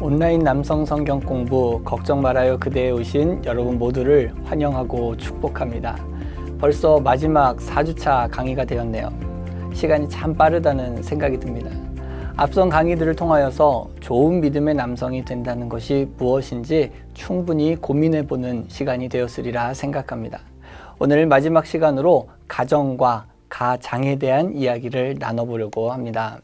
온라인 남성 성경 공부 걱정 말아요 그대에 오신 여러분 모두를 환영하고 축복합니다. 벌써 마지막 4주차 강의가 되었네요. 시간이 참 빠르다는 생각이 듭니다. 앞선 강의들을 통하여서 좋은 믿음의 남성이 된다는 것이 무엇인지 충분히 고민해보는 시간이 되었으리라 생각합니다. 오늘 마지막 시간으로 가정과 가장에 대한 이야기를 나눠보려고 합니다.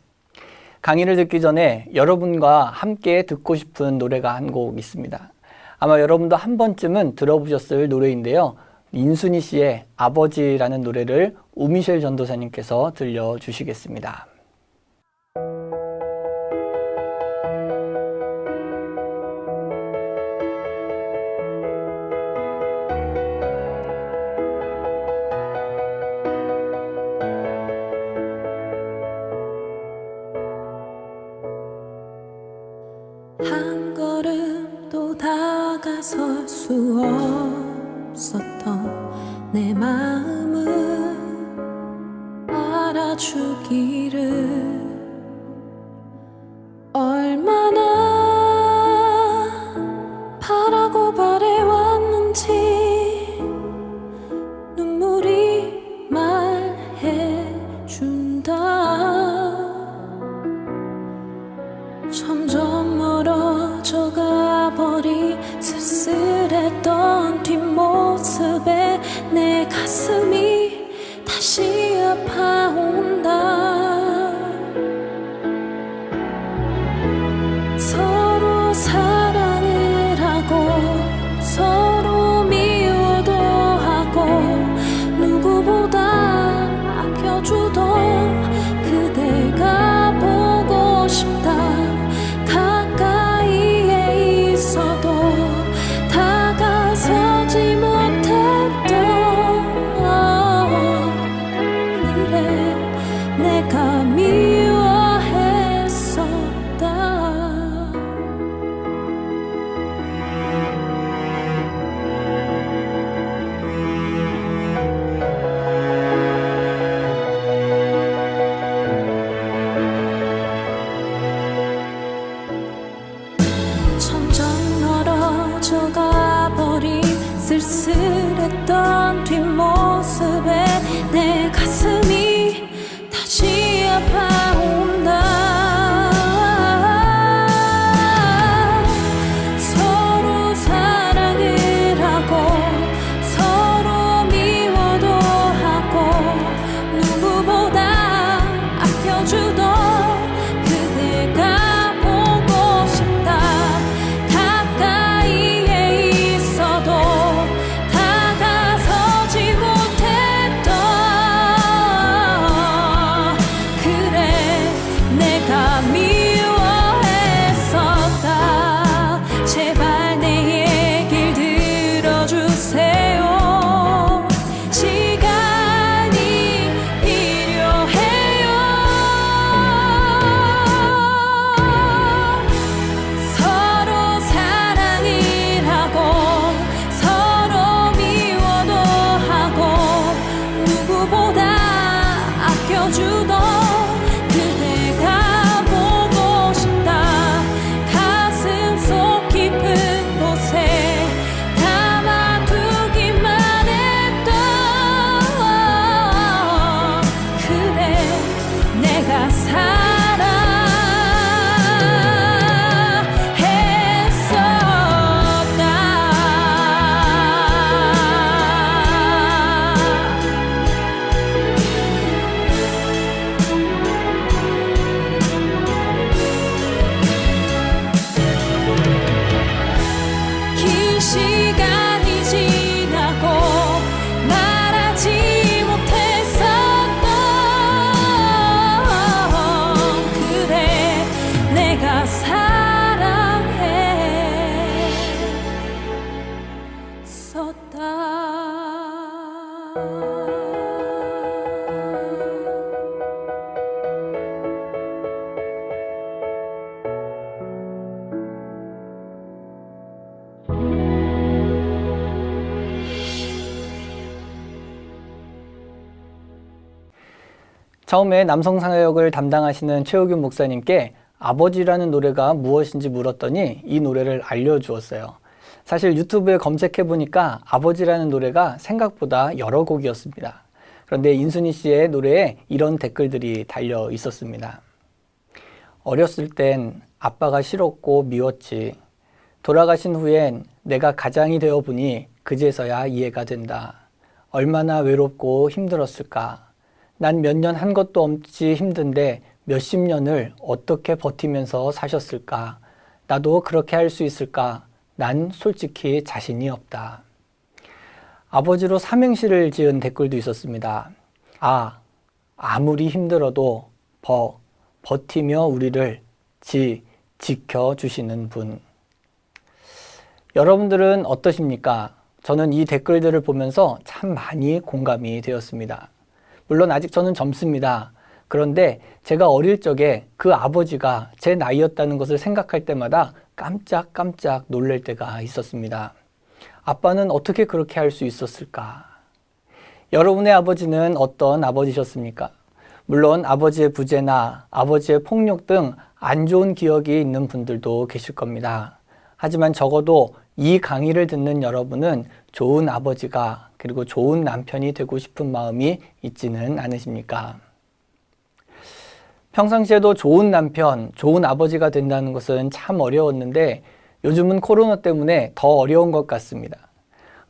강의를 듣기 전에 여러분과 함께 듣고 싶은 노래가 한 곡 있습니다. 아마 여러분도 한 번쯤은 들어보셨을 노래인데요. 인순이 씨의 아버지라는 노래를 우미셸 전도사님께서 들려주시겠습니다. 한 걸음도 다가설 수 없었던 내 마음을 알아주기를 얼마나 바라고 바래왔는지 눈물이 말해준다. 점점 멀어져 가버린 쓸쓸했던 뒷모습에 내 가슴이 다시 아파온다. 서로 사랑을 하고 서로 미워도 하고 누구보다 아껴주던 그대가 보고 싶다. 가까이에 있어도 다가서지 못했던 그래 내가 미워했었다. 점점 멀어져 가버린 쓸쓸했던 뒷모습에 내 가슴이 다시 아파온다. 서로 사랑을 하고 서로 미워도 하고 누구보다 아껴주던 그대가 보고 싶다. 가까이에 있어도 다가서지 못했던 그래 내가 미워했었다. 제발 내 얘길 들어주세요. 시간이 필요해요. 서로 사랑을 하고 서로 미워도 하고 누구보다 아껴주던 그대가 보고 싶다. 가슴 속 깊은 곳에 담아두기만 했던 그래 내가 긴 시간이 지나고 말하지 못했었던 그래 내가 사랑했었다. 처음에 남성사역을 담당하시는 최호균 목사님께 아버지라는 노래가 무엇인지 물었더니 이 노래를 알려주었어요. 사실 유튜브에 검색해보니까 아버지라는 노래가 생각보다 여러 곡이었습니다. 그런데 인순이 씨의 노래에 이런 댓글들이 달려 있었습니다. 어렸을 땐 아빠가 싫었고 미웠지. 돌아가신 후엔 내가 가장이 되어 보니 그제서야 이해가 된다. 얼마나 외롭고 힘들었을까. 난 몇 년 한 것도 없이 힘든데 몇십 년을 어떻게 버티면서 사셨을까. 나도 그렇게 할 수 있을까. 난 솔직히 자신이 없다. 아버지로 삼행시를 지은 댓글도 있었습니다. 아무리 힘들어도 버티며 우리를 지켜주시는 분. 여러분들은 어떠십니까? 저는 이 댓글들을 보면서 참 많이 공감이 되었습니다. 물론 아직 저는 젊습니다. 그런데 제가 어릴 적에 그 아버지가 제 나이였다는 것을 생각할 때마다 깜짝깜짝 놀랄 때가 있었습니다. 아빠는 어떻게 그렇게 할 수 있었을까? 여러분의 아버지는 어떤 아버지셨습니까? 물론 아버지의 부재나 아버지의 폭력 등 안 좋은 기억이 있는 분들도 계실 겁니다. 하지만 적어도 이 강의를 듣는 여러분은 좋은 아버지가 그리고 좋은 남편이 되고 싶은 마음이 있지는 않으십니까? 평상시에도 좋은 남편, 좋은 아버지가 된다는 것은 참 어려웠는데 요즘은 코로나 때문에 더 어려운 것 같습니다.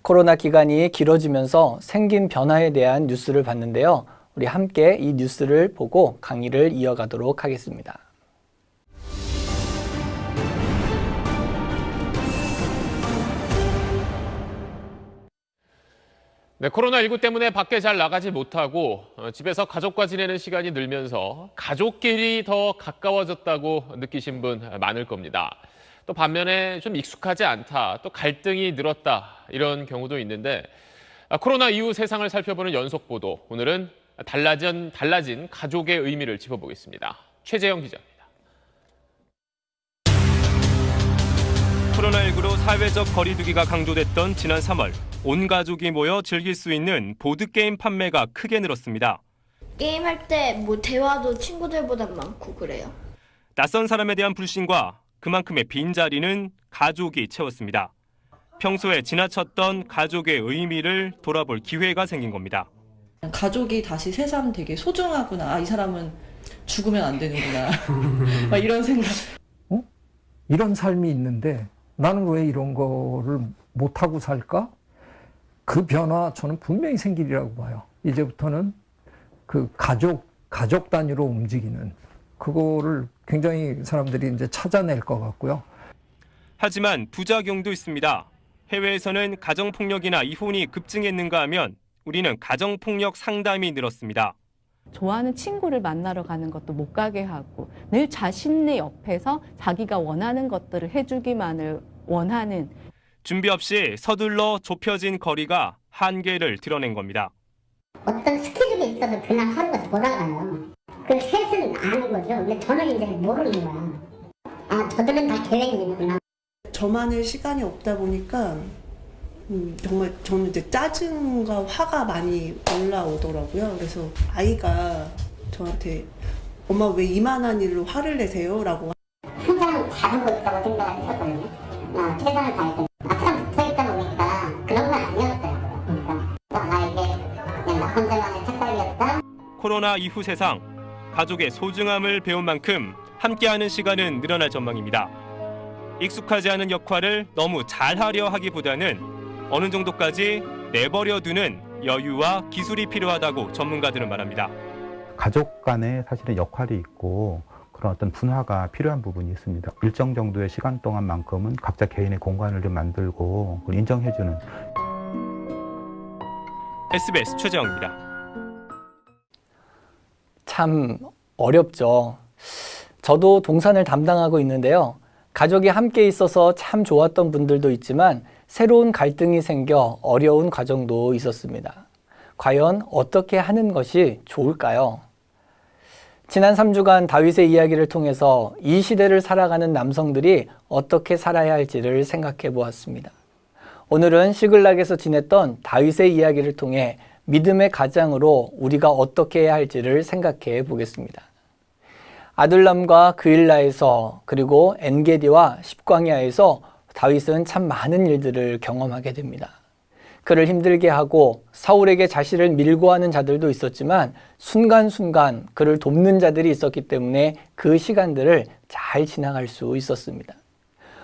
코로나 기간이 길어지면서 생긴 변화에 대한 뉴스를 봤는데요. 우리 함께 이 뉴스를 보고 강의를 이어가도록 하겠습니다. 네, 코로나19 때문에 밖에 잘 나가지 못하고 집에서 가족과 지내는 시간이 늘면서 가족끼리 더 가까워졌다고 느끼신 분 많을 겁니다. 또 반면에 좀 익숙하지 않다, 또 갈등이 늘었다 이런 경우도 있는데 코로나 이후 세상을 살펴보는 연속 보도, 오늘은 달라진 가족의 의미를 짚어보겠습니다. 최재영 기자입니다. 코로나19로 사회적 거리두기가 강조됐던 지난 3월, 온 가족이 모여 즐길 수 있는 보드게임 판매가 크게 늘었습니다. 게임할 때 뭐 대화도 친구들보다 많고 그래요. 낯선 사람에 대한 불신과 그만큼의 빈자리는 가족이 채웠습니다. 평소에 지나쳤던 가족의 의미를 돌아볼 기회가 생긴 겁니다. 가족이 다시 새삼 되게 소중하구나. 이 사람은 죽으면 안 되는구나. 막 이런 생각. 이런 삶이 있는데 나는 왜 이런 거를 못하고 살까? 그 변화 저는 분명히 생기리라고 봐요. 이제부터는 그 가족 단위로 움직이는 그거를 굉장히 사람들이 이제 찾아낼 것 같고요. 하지만 부작용도 있습니다. 해외에서는 가정폭력이나 이혼이 급증했는가 하면 우리는 가정폭력 상담이 늘었습니다. 좋아하는 친구를 만나러 가는 것도 못 가게 하고 늘 자신의 옆에서 자기가 원하는 것들을 해주기만을 원하는 준비 없이 서둘러 좁혀진 거리가 한계를 드러낸 겁니다. 어떤 스케줄이 있어도 그날 하루가 돌아가요. 그 셋은 아는 거죠. 근데 저는 이제 모르는 거야. 저들은 다 계획이 있구나. 저만의 시간이 없다 보니까 정말 저는 이제 짜증과 화가 많이 올라오더라고요. 그래서 아이가 저한테 엄마 왜 이만한 일로 화를 내세요? 라고. 항상 잘하고 있다고 생각을 했었거든요. 최선을 다했어요. 막상 붙어있다 보니까 그런 건 아니었어요. 그러니까 나에게 그냥 나 혼자만의 착각이었다. 코로나 이후 세상, 가족의 소중함을 배운 만큼 함께하는 시간은 늘어날 전망입니다. 익숙하지 않은 역할을 너무 잘하려 하기보다는 어느 정도까지 내버려두는 여유와 기술이 필요하다고 전문가들은 말합니다. 가족 간에 사실은 역할이 있고 그런 어떤 분화가 필요한 부분이 있습니다. 일정 정도의 시간 동안만큼은 각자 개인의 공간을 좀 만들고 그걸 인정해주는. SBS 최재영입니다. 참 어렵죠. 저도 동산을 담당하고 있는데요. 가족이 함께 있어서 참 좋았던 분들도 있지만 새로운 갈등이 생겨 어려운 과정도 있었습니다. 과연 어떻게 하는 것이 좋을까요? 지난 3주간 다윗의 이야기를 통해서 이 시대를 살아가는 남성들이 어떻게 살아야 할지를 생각해 보았습니다. 오늘은 시글락에서 지냈던 다윗의 이야기를 통해 믿음의 가장으로 우리가 어떻게 해야 할지를 생각해 보겠습니다. 아둘람과 그일라에서 그리고 엔게디와 십광야에서 다윗은 참 많은 일들을 경험하게 됩니다. 그를 힘들게 하고 사울에게 자신을 밀고 하는 자들도 있었지만 순간순간 그를 돕는 자들이 있었기 때문에 그 시간들을 잘 지나갈 수 있었습니다.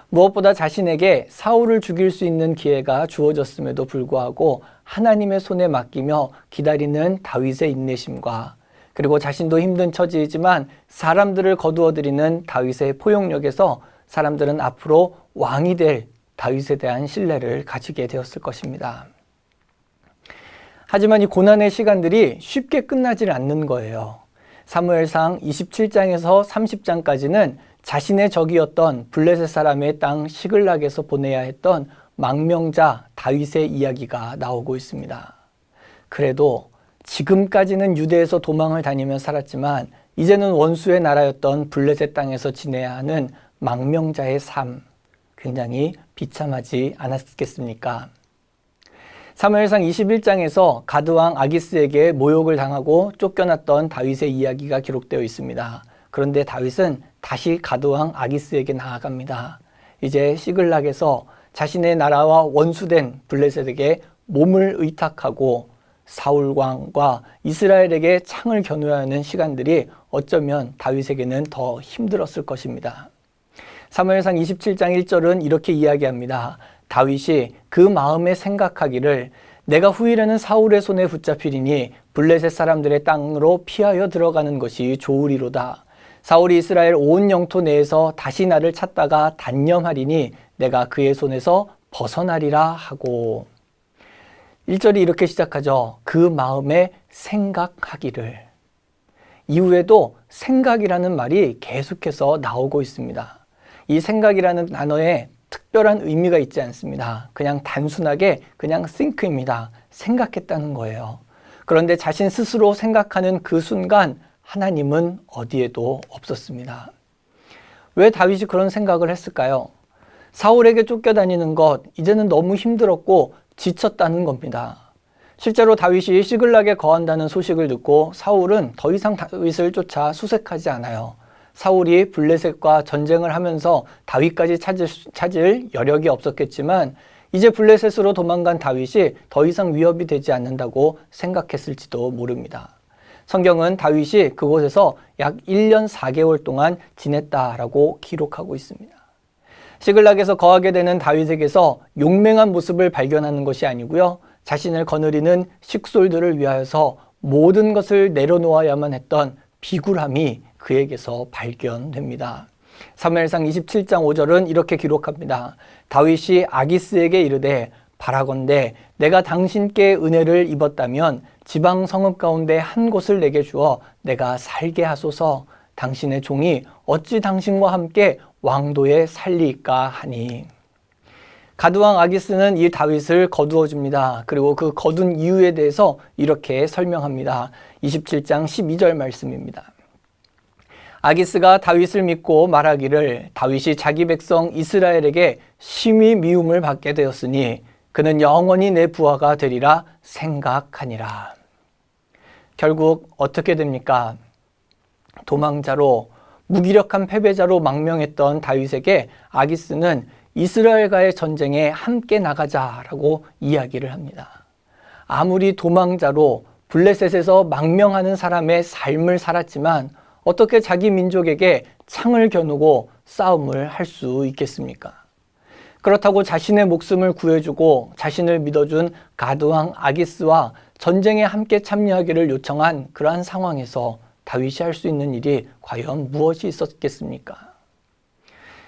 무엇보다 자신에게 사울을 죽일 수 있는 기회가 주어졌음에도 불구하고 하나님의 손에 맡기며 기다리는 다윗의 인내심과 그리고 자신도 힘든 처지이지만 사람들을 거두어들이는 다윗의 포용력에서 사람들은 앞으로 왕이 될 다윗에 대한 신뢰를 가지게 되었을 것입니다. 하지만 이 고난의 시간들이 쉽게 끝나질 않는 거예요. 사무엘상 27장에서 30장까지는 자신의 적이었던 블레셋 사람의 땅 시글락에서 보내야 했던 망명자 다윗의 이야기가 나오고 있습니다. 그래도 지금까지는 유대에서 도망을 다니며 살았지만 이제는 원수의 나라였던 블레셋 땅에서 지내야 하는 망명자의 삶, 굉장히 비참하지 않았겠습니까? 사무엘상 21장에서 가드왕 아기스에게 모욕을 당하고 쫓겨났던 다윗의 이야기가 기록되어 있습니다. 그런데 다윗은 다시 가드왕 아기스에게 나아갑니다. 이제 시글락에서 자신의 나라와 원수된 블레셋에게 몸을 의탁하고 사울 왕과 이스라엘에게 창을 겨누어야 하는 시간들이 어쩌면 다윗에게는 더 힘들었을 것입니다. 사무엘상 27장 1절은 이렇게 이야기합니다. 다윗이 그 마음에 생각하기를 내가 후일에는 사울의 손에 붙잡히리니 블레셋 사람들의 땅으로 피하여 들어가는 것이 좋으리로다. 사울이 이스라엘 온 영토 내에서 다시 나를 찾다가 단념하리니 내가 그의 손에서 벗어나리라 하고 1절이 이렇게 시작하죠. 그 마음에 생각하기를. 이후에도 생각이라는 말이 계속해서 나오고 있습니다. 이 생각이라는 단어에 특별한 의미가 있지 않습니다. 그냥 단순하게 그냥 think입니다. 생각했다는 거예요. 그런데 자신 스스로 생각하는 그 순간 하나님은 어디에도 없었습니다. 왜 다윗이 그런 생각을 했을까요? 사울에게 쫓겨다니는 것, 이제는 너무 힘들었고 지쳤다는 겁니다. 실제로 다윗이 시글락에 거한다는 소식을 듣고 사울은 더 이상 다윗을 쫓아 수색하지 않아요. 사울이 블레셋과 전쟁을 하면서 다윗까지 찾을 여력이 없었겠지만 이제 블레셋으로 도망간 다윗이 더 이상 위협이 되지 않는다고 생각했을지도 모릅니다. 성경은 다윗이 그곳에서 약 1년 4개월 동안 지냈다라고 기록하고 있습니다. 시글락에서 거하게 되는 다윗에게서 용맹한 모습을 발견하는 것이 아니고요. 자신을 거느리는 식솔들을 위하여서 모든 것을 내려놓아야만 했던 비굴함이 그에게서 발견됩니다. 사무엘상 27장 5절은 이렇게 기록합니다. 다윗이 아기스에게 이르되 바라건대 내가 당신께 은혜를 입었다면 지방 성읍 가운데 한 곳을 내게 주어 내가 살게 하소서. 당신의 종이 어찌 당신과 함께 왕도에 살리까 하니. 가드왕 아기스는 이 다윗을 거두어 줍니다. 그리고 그 거둔 이유에 대해서 이렇게 설명합니다. 27장 12절 말씀입니다. 아기스가 다윗을 믿고 말하기를 다윗이 자기 백성 이스라엘에게 심히 미움을 받게 되었으니 그는 영원히 내 부하가 되리라 생각하니라. 결국 어떻게 됩니까? 도망자로 무기력한 패배자로 망명했던 다윗에게 아기스는 이스라엘과의 전쟁에 함께 나가자라고 이야기를 합니다. 아무리 도망자로 블레셋에서 망명하는 사람의 삶을 살았지만 어떻게 자기 민족에게 창을 겨누고 싸움을 할 수 있겠습니까? 그렇다고 자신의 목숨을 구해주고 자신을 믿어준 가드왕 아기스와 전쟁에 함께 참여하기를 요청한 그러한 상황에서 다윗이 할 수 있는 일이 과연 무엇이 있었겠습니까?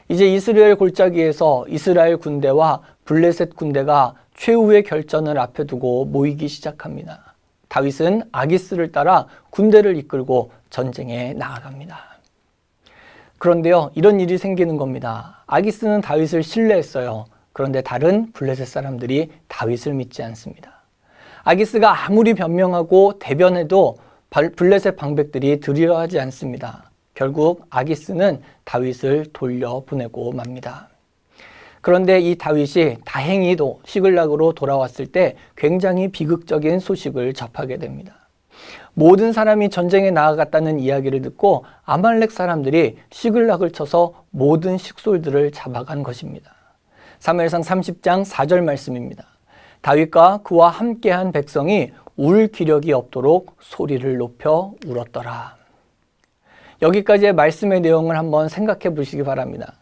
이제 이스라엘 골짜기에서 이스라엘 군대와 블레셋 군대가 최후의 결전을 앞에 두고 모이기 시작합니다. 다윗은 아기스를 따라 군대를 이끌고 전쟁에 나아갑니다. 그런데요, 이런 일이 생기는 겁니다. 아기스는 다윗을 신뢰했어요. 그런데 다른 블레셋 사람들이 다윗을 믿지 않습니다. 아기스가 아무리 변명하고 대변해도 블레셋 방백들이 들으려 하지 않습니다. 결국 아기스는 다윗을 돌려보내고 맙니다. 그런데 이 다윗이 다행히도 시글락으로 돌아왔을 때 굉장히 비극적인 소식을 접하게 됩니다. 모든 사람이 전쟁에 나아갔다는 이야기를 듣고 아말렉 사람들이 시글락을 쳐서 모든 식솔들을 잡아간 것입니다. 사무엘상 30장 4절 말씀입니다. 다윗과 그와 함께한 백성이 울 기력이 없도록 소리를 높여 울었더라. 여기까지의 말씀의 내용을 한번 생각해 보시기 바랍니다.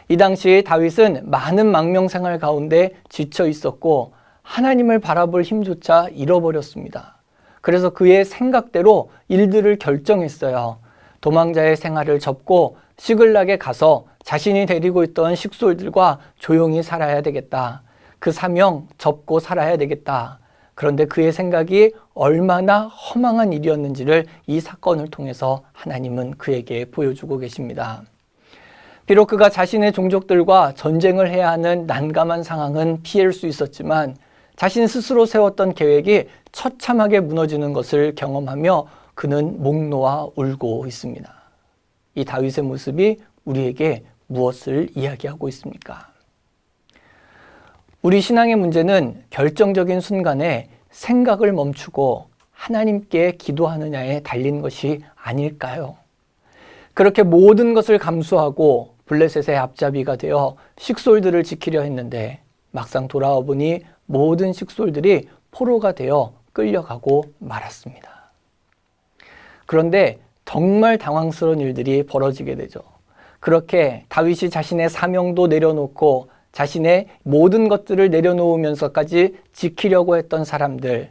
이 당시 다윗은 많은 망명생활 가운데 지쳐 있었고 하나님을 바라볼 힘조차 잃어버렸습니다. 그래서 그의 생각대로 일들을 결정했어요. 도망자의 생활을 접고 시글락에 가서 자신이 데리고 있던 식솔들과 조용히 살아야 되겠다. 그 사명 접고 살아야 되겠다. 그런데 그의 생각이 얼마나 허망한 일이었는지를 이 사건을 통해서 하나님은 그에게 보여주고 계십니다. 비록 그가 자신의 종족들과 전쟁을 해야 하는 난감한 상황은 피할 수 있었지만 자신 스스로 세웠던 계획이 처참하게 무너지는 것을 경험하며 그는 목 놓아 울고 있습니다. 이 다윗의 모습이 우리에게 무엇을 이야기하고 있습니까? 우리 신앙의 문제는 결정적인 순간에 생각을 멈추고 하나님께 기도하느냐에 달린 것이 아닐까요? 그렇게 모든 것을 감수하고 블레셋의 앞잡이가 되어 식솔들을 지키려 했는데 막상 돌아와 보니 모든 식솔들이 포로가 되어 끌려가고 말았습니다. 그런데 정말 당황스러운 일들이 벌어지게 되죠. 그렇게 다윗이 자신의 사명도 내려놓고 자신의 모든 것들을 내려놓으면서까지 지키려고 했던 사람들,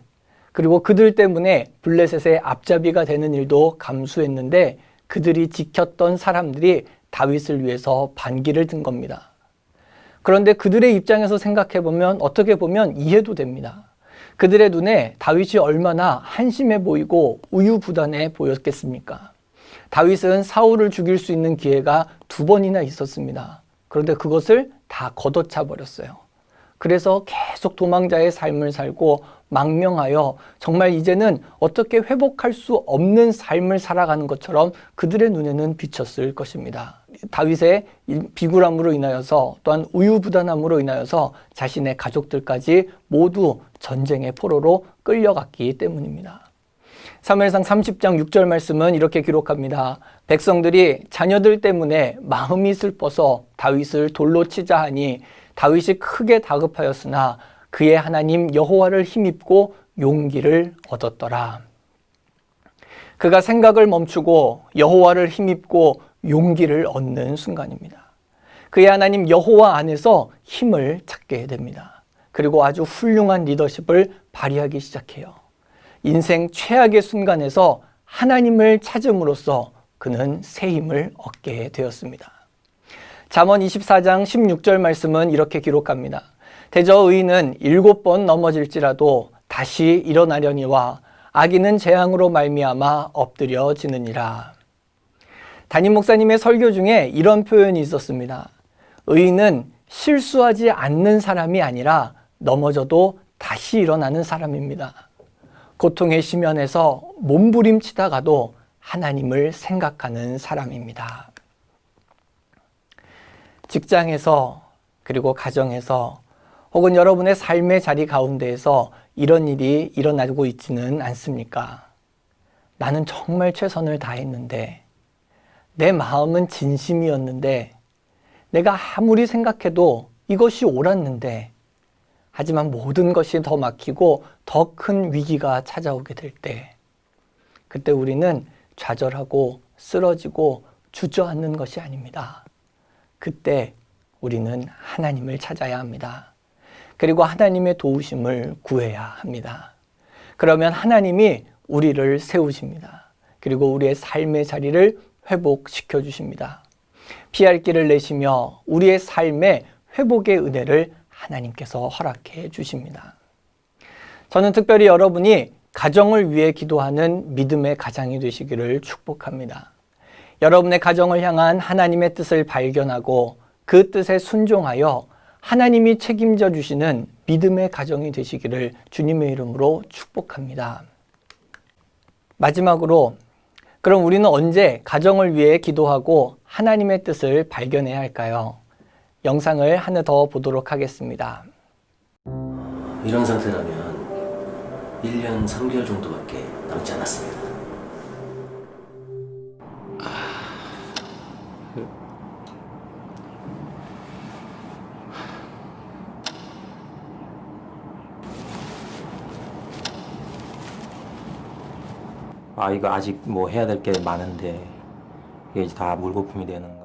그리고 그들 때문에 블레셋의 앞잡이가 되는 일도 감수했는데 그들이 지켰던 사람들이 다윗을 위해서 반기를 든 겁니다. 그런데 그들의 입장에서 생각해보면 어떻게 보면 이해도 됩니다. 그들의 눈에 다윗이 얼마나 한심해 보이고 우유부단해 보였겠습니까? 다윗은 사울을 죽일 수 있는 기회가 2번이나 있었습니다. 그런데 그것을 다 걷어차 버렸어요. 그래서 계속 도망자의 삶을 살고 망명하여 정말 이제는 어떻게 회복할 수 없는 삶을 살아가는 것처럼 그들의 눈에는 비쳤을 것입니다. 다윗의 비굴함으로 인하여서 또한 우유부단함으로 인하여서 자신의 가족들까지 모두 전쟁의 포로로 끌려갔기 때문입니다. 사무엘상 30장 6절 말씀은 이렇게 기록합니다. 백성들이 자녀들 때문에 마음이 슬퍼서 다윗을 돌로 치자 하니 다윗이 크게 다급하였으나 그의 하나님 여호와를 힘입고 용기를 얻었더라. 그가 생각을 멈추고 여호와를 힘입고 용기를 얻는 순간입니다. 그의 하나님 여호와 안에서 힘을 찾게 됩니다. 그리고 아주 훌륭한 리더십을 발휘하기 시작해요. 인생 최악의 순간에서 하나님을 찾음으로써 그는 새 힘을 얻게 되었습니다. 잠언 24장 16절 말씀은 이렇게 기록합니다. 대저 의인은 7번 넘어질지라도 다시 일어나려니와 악인은 재앙으로 말미암아 엎드려지느니라. 담임 목사님의 설교 중에 이런 표현이 있었습니다. 의인은 실수하지 않는 사람이 아니라 넘어져도 다시 일어나는 사람입니다. 고통의 심연에서 몸부림치다가도 하나님을 생각하는 사람입니다. 직장에서 그리고 가정에서 혹은 여러분의 삶의 자리 가운데에서 이런 일이 일어나고 있지는 않습니까? 나는 정말 최선을 다했는데 내 마음은 진심이었는데 내가 아무리 생각해도 이것이 옳았는데 하지만 모든 것이 더 막히고 더 큰 위기가 찾아오게 될 때 그때 우리는 좌절하고 쓰러지고 주저앉는 것이 아닙니다. 그때 우리는 하나님을 찾아야 합니다. 그리고 하나님의 도우심을 구해야 합니다. 그러면 하나님이 우리를 세우십니다. 그리고 우리의 삶의 자리를 회복시켜 주십니다. 피할 길을 내시며 우리의 삶의 회복의 은혜를 하나님께서 허락해 주십니다. 저는 특별히 여러분이 가정을 위해 기도하는 믿음의 가장이 되시기를 축복합니다. 여러분의 가정을 향한 하나님의 뜻을 발견하고 그 뜻에 순종하여 하나님이 책임져 주시는 믿음의 가정이 되시기를 주님의 이름으로 축복합니다. 마지막으로 그럼 우리는 언제 가정을 위해 기도하고 하나님의 뜻을 발견해야 할까요? 영상을 하나 더 보도록 하겠습니다. 이런 상태라면 1년 3개월 정도밖에 남지 않았습니다. 이거 아직 뭐 해야 될 게 많은데 이게 이제 다 물거품이 되는가.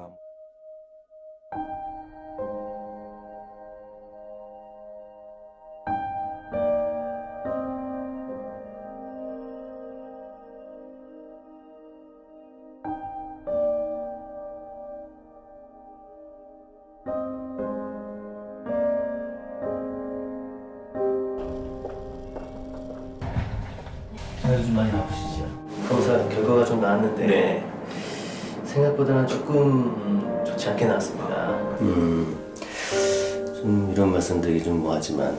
좀 많이 아프시죠? 검사 결과가 좀 나왔는데 생각보다는 조금 좋지 않게 나왔습니다. 좀 이런 말씀드리기 좀 뭐하지만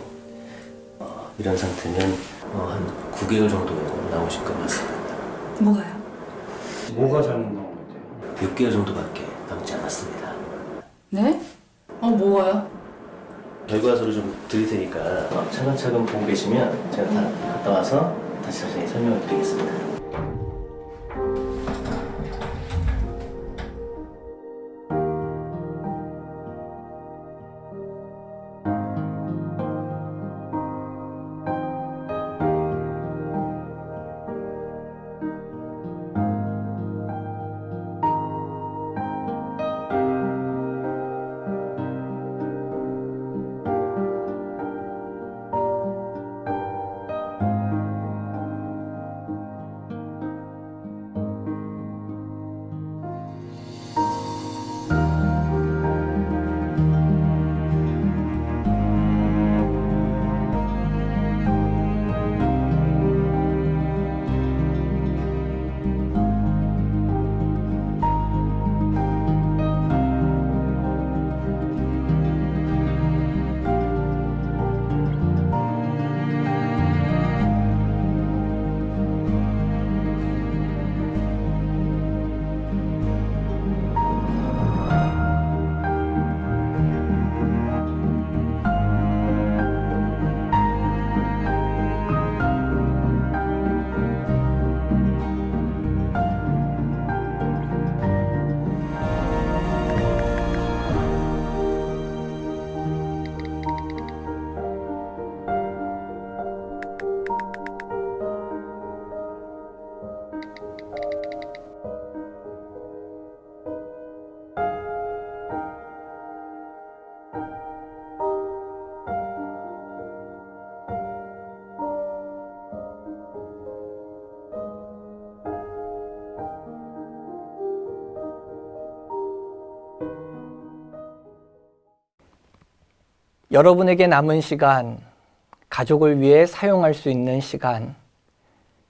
이런 상태면 한 9개월 정도 나오실 것 같습니다. 뭐가요? 뭐가 잘못 나온 건데요? 6개월 정도밖에 남지 않았습니다. 네? 뭐가요? 결과서를 좀 드릴 테니까 차근차근 보고 계시면 제가 다 갔다 와서 다시 자세히 설명을 드리겠습니다. 여러분에게 남은 시간, 가족을 위해 사용할 수 있는 시간,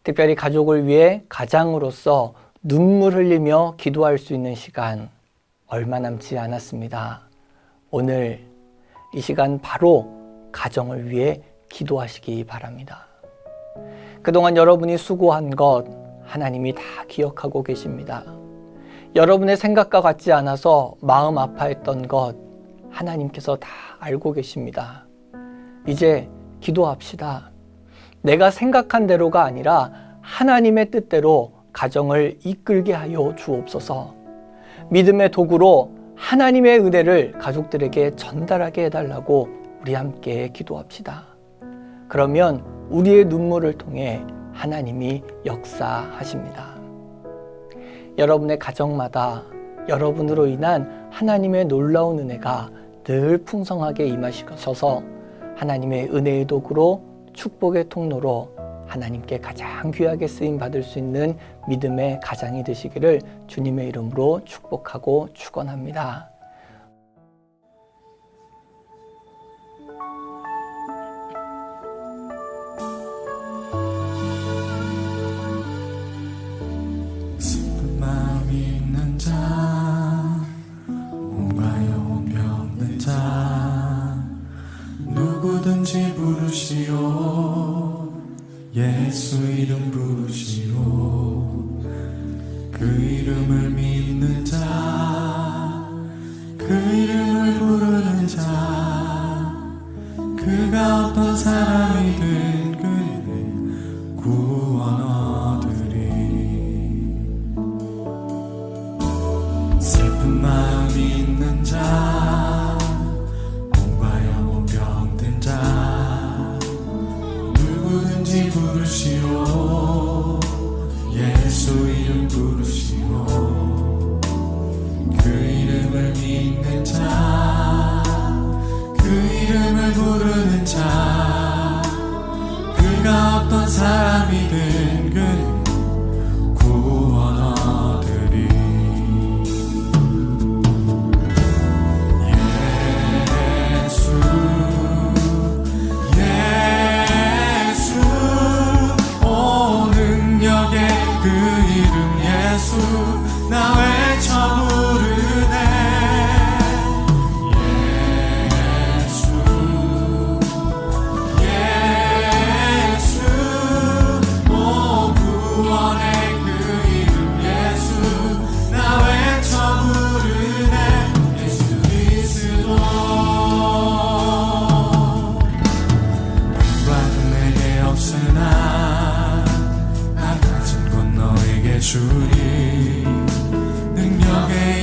특별히 가족을 위해 가장으로서 눈물 흘리며 기도할 수 있는 시간 얼마 남지 않았습니다. 오늘 이 시간 바로 가정을 위해 기도하시기 바랍니다. 그동안 여러분이 수고한 것 하나님이 다 기억하고 계십니다. 여러분의 생각과 같지 않아서 마음 아파했던 것 하나님께서 다 알고 계십니다. 이제 기도합시다. 내가 생각한 대로가 아니라 하나님의 뜻대로 가정을 이끌게 하여 주옵소서. 믿음의 도구로 하나님의 은혜를 가족들에게 전달하게 해달라고 우리 함께 기도합시다. 그러면 우리의 눈물을 통해 하나님이 역사하십니다. 여러분의 가정마다 여러분으로 인한 하나님의 놀라운 은혜가 늘 풍성하게 임하셔서 하나님의 은혜의 도구로 축복의 통로로 하나님께 가장 귀하게 쓰임 받을 수 있는 믿음의 가장이 되시기를 주님의 이름으로 축복하고 축원합니다. 슬픈 마음 있는 자, 몸과 영혼 병든 자, 누구든지 부르시오. 예수 이름 부르시오. 그 이름을 믿는 자, 그 이름을 부르는 자, 그가 어떤 사람이든 그는 구원 얻으리. 슬픈 마음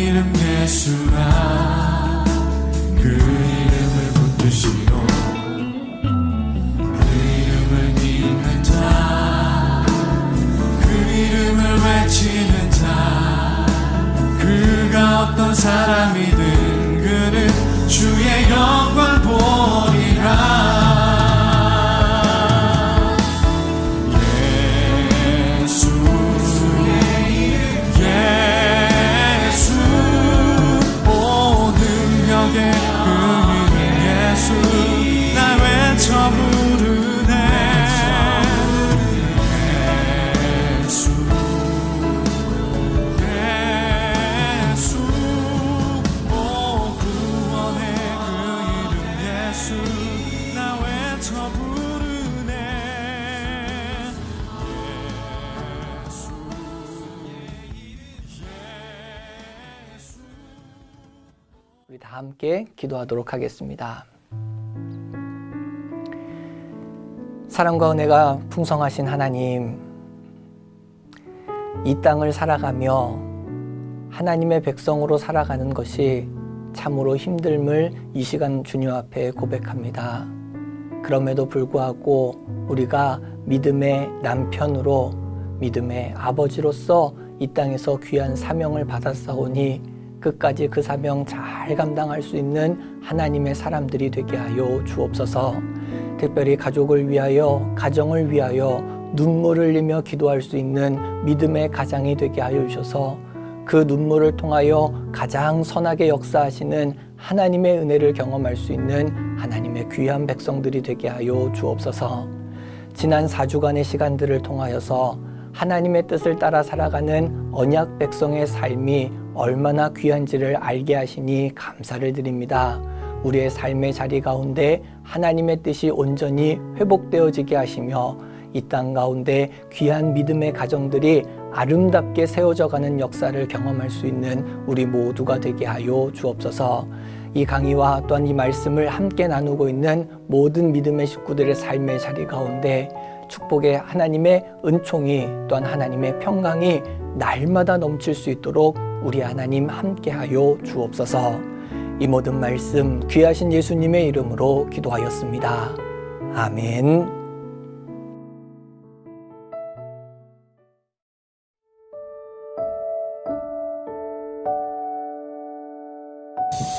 이름 예수라 그 이름을 붙드시고 그 이름을 믿는 자 그 이름을 외치는 자 그가 어떤 사람이든 그는 주의 영광 보리라 우리 다 함께 기도하도록 하겠습니다. 사랑과 은혜가 풍성하신 하나님, 이 땅을 살아가며 하나님의 백성으로 살아가는 것이 참으로 힘듦을 이 시간 주님 앞에 고백합니다. 그럼에도 불구하고 우리가 믿음의 남편으로, 믿음의 아버지로서 이 땅에서 귀한 사명을 받았사오니 끝까지 그 사명 잘 감당할 수 있는 하나님의 사람들이 되게 하여 주옵소서. 특별히 가족을 위하여, 가정을 위하여 눈물을 흘리며 기도할 수 있는 믿음의 가장이 되게 하여 주셔서 그 눈물을 통하여 가장 선하게 역사하시는 하나님의 은혜를 경험할 수 있는 하나님의 귀한 백성들이 되게 하여 주옵소서. 지난 4주간의 시간들을 통하여서 하나님의 뜻을 따라 살아가는 언약 백성의 삶이 얼마나 귀한지를 알게 하시니 감사를 드립니다. 우리의 삶의 자리 가운데 하나님의 뜻이 온전히 회복되어지게 하시며 이 땅 가운데 귀한 믿음의 가정들이 아름답게 세워져가는 역사를 경험할 수 있는 우리 모두가 되게 하여 주옵소서. 이 강의와 또한 이 말씀을 함께 나누고 있는 모든 믿음의 식구들의 삶의 자리 가운데 축복의 하나님의 은총이 또한 하나님의 평강이 날마다 넘칠 수 있도록 우리 하나님 함께하여 주옵소서. 이 모든 말씀 귀하신 예수님의 이름으로 기도하였습니다. 아멘.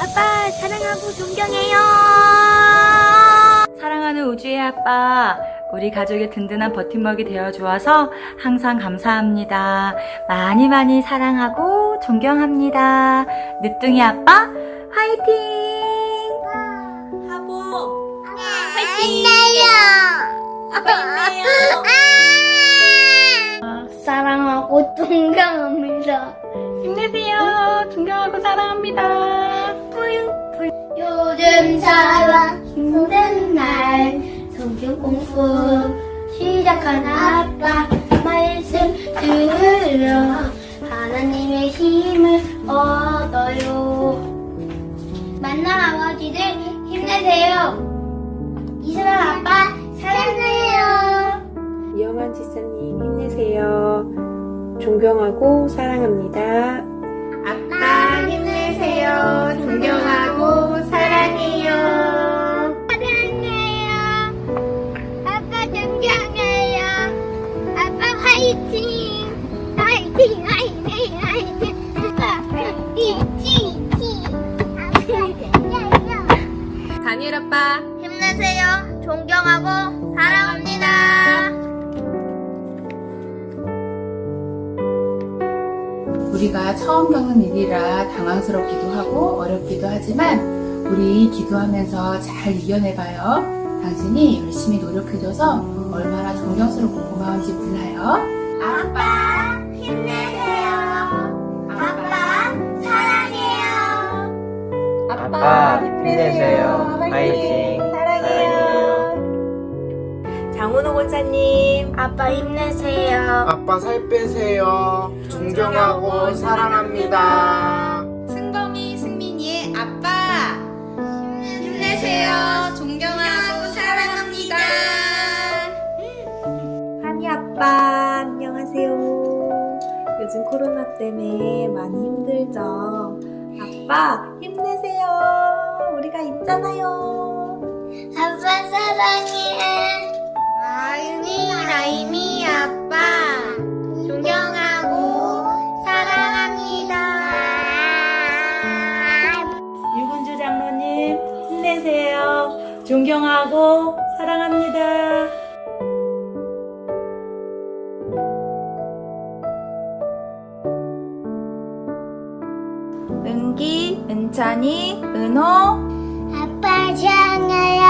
아빠 사랑하고 존경해요. 사랑하는 우주의 아빠, 우리 가족의 든든한 버팀목이 되어 주어서 항상 감사합니다. 많이 많이 사랑하고 존경합니다. 늦둥이 아빠 화이팅! 하보 화이팅! 아빠 힘내요. 사랑하고 존경합니다. 힘내세요. 존경하고 사랑합니다. 요즘 살아 힘든 날 성경 공부 시작한 아빠 말씀 들으려 하나님의 힘을 얻어요. 만남 아버지들 힘내세요. 이슬아 아빠 사랑해요. 이영환 지사님 힘내세요. 존경하고 사랑합니다. 아빠 힘내세요. 존경하고 사랑해요. 사랑해요. 아빠 존경해요. 아빠 화이팅. 화이팅 화이팅 화이팅. 아빠 화이팅. 다니엘 아빠 힘내세요. 존경하고 사랑합니다. 우리가 처음 겪는 일이라 당황스럽기도 하고 어렵기도 하지만 우리 기도하면서 잘 이겨내봐요. 당신이 열심히 노력해줘서 얼마나 존경스럽고 고마운지 몰라요. 아빠 힘내세요. 아빠 사랑해요. 아빠 힘내세요. 화이팅. 사랑해요. 장훈호 권사님 아빠 힘내세요. 아빠 살 빼세요. 존경하고 사랑합니다. 승범이 승민이의 아빠 힘내세요. 존경하고 사랑합니다. 한이 아빠 안녕하세요. 요즘 코로나 때문에 많이 힘들죠. 아빠 힘내세요. 우리가 있잖아요. 아빠 사랑해. 라임이 아빠 존경하고 사랑합니다. 유군주 장로님 힘내세요. 존경하고 사랑합니다. 은기, 은찬이, 은호. 아빠 사랑해요.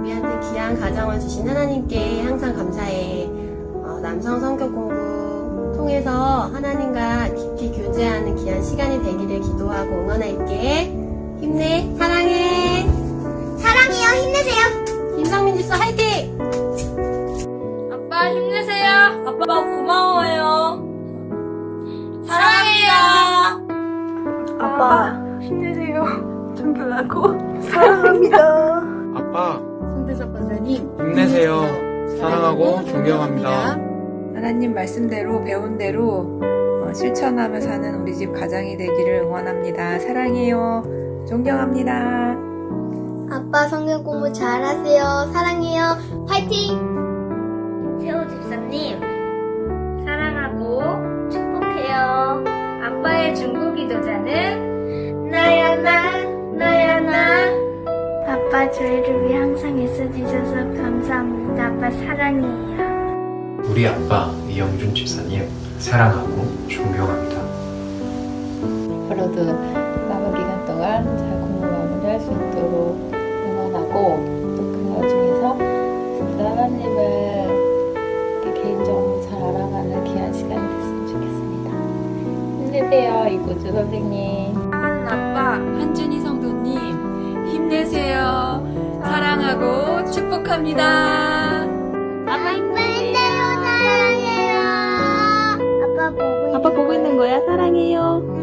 우리한테 귀한 가정을 주신 하나님께 항상 감사해. 남성 성격 공부 통해서 하나님과 깊이 교제하는 귀한 시간이 되기를 기도하고 응원할게. 힘내, 사랑해. 사랑해요. 힘내세요. 김성민 집사 화이팅! 아빠 힘내세요. 아빠 고마워요. 사랑해요. 아빠 힘내세요. 존경하고 사랑합니다. 아빠 손대섭 권사님 힘내세요. 사랑하고 존경합니다. 하나님 말씀대로 배운 대로 실천하며 사는 우리 집 가장이 되기를 응원합니다. 사랑해요. 존경합니다. 아빠 성경 공부 잘하세요. 사랑해요. 화이팅! 세호 집사님 사랑하고 축복해요. 아빠의 중고 기도자는 나야 나. 아빠 저희를 위해 항상 애써주셔서 감사합니다. 아빠 사랑해요. 우리 아빠 이영준 집사님 사랑하고 존경합니다. 앞으로도 남은 기간 동안 잘 공부 마무리할 수 있도록 응원하고 또 그 와중에서 진짜 하나님을 이렇게 개인적으로 잘 알아가는 귀한 시간이 됐으면 좋겠습니다. 힘내세요, 이구주 선생님. 사랑하는 아빠 한준희 성도님 힘내세요. 사랑하고 축복합니다. 아빠 힘내세요. 사랑해요. 아빠 보고 아빠 보고 있는 거야? 사랑해요.